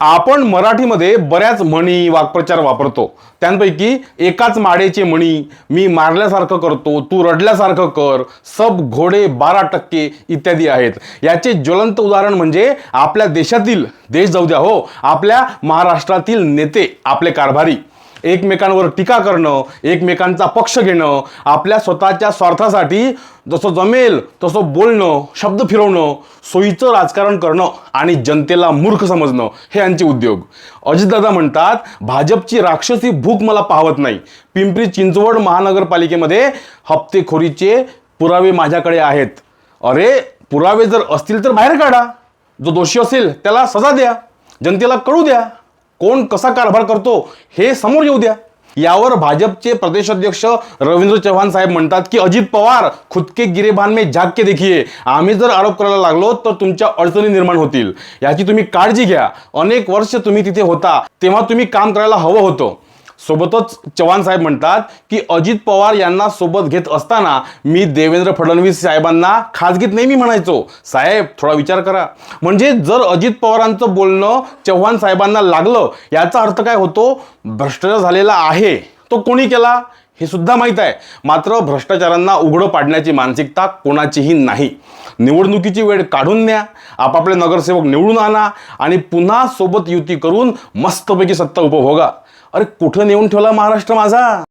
आपण मराठीमध्ये बऱ्याच म्हणी वाक्प्रचार वापरतो. त्यांपैकी एकाच माडेचे म्हणी, मी मारल्यासारखं करतो, तू रडल्यासारखं कर, सब घोडे 12% इत्यादी आहेत. याचे ज्वलंत उदाहरण म्हणजे आपल्या देशातील, देश जाऊ द्या हो, आपल्या महाराष्ट्रातील नेते, आपले कारभारी एकमेकांवर टीका करणं, एकमेकांचा पक्ष घेणं, आपल्या स्वतःच्या स्वार्थासाठी जसं जमेल तसं बोलणं, शब्द फिरवणं, सोयीचं राजकारण करणं आणि जनतेला मूर्ख समजणं हे यांचे उद्योग. अजितदादा म्हणतात, भाजपची राक्षसी भूक मला पाहवत नाही. पिंपरी चिंचवड महानगरपालिकेमध्ये हप्तेखोरीचे पुरावे माझ्याकडे आहेत. अरे, पुरावे जर असतील तर बाहेर काढा. जो दोषी असेल त्याला सजा द्या, जनतेला कळू द्या, कोण कसा कारभार करतो हे समोर येऊ द्या. यावर भाजपचे प्रदेशाध्यक्ष रवींद्र चव्हाण साहेब म्हणतात की अजित पवार खुद के गिरेबान में झाक के देखिए. आम्ही जर आरोप करायला लागलो तर तुमच्या अडचणी निर्माण होतील, याची तुम्ही काळजी घ्या. अनेक वर्ष तुम्ही तिथे होता तेव्हा तुम्ही काम करायला हवं होतं. सोबतच चव्हाण साहेब म्हणतात की अजित पवार यांना सोबत घेत असताना मी देवेंद्र फडणवीस साहेबांना खाजगीत नेहमी म्हणायचो, साहेब थोडा विचार करा. म्हणजे जर अजित पवारांचं बोलणं चव्हाण साहेबांना लागलं याचा अर्थ काय होतो, भ्रष्टाचार झालेला आहे. तो कोणी केला हे सुद्धा माहीत आहे, मात्र भ्रष्टाचारांना उघडं पाडण्याची मानसिकता कोणाचीही नाही. निवडणुकीची वेळ काढून न्या, आपापले नगरसेवक निवडून आणा आणि पुन्हा सोबत युती करून मस्तपैकी सत्ता उपभोगा. अरे, कुठं नेऊन ठेवला महाराष्ट्र माझा.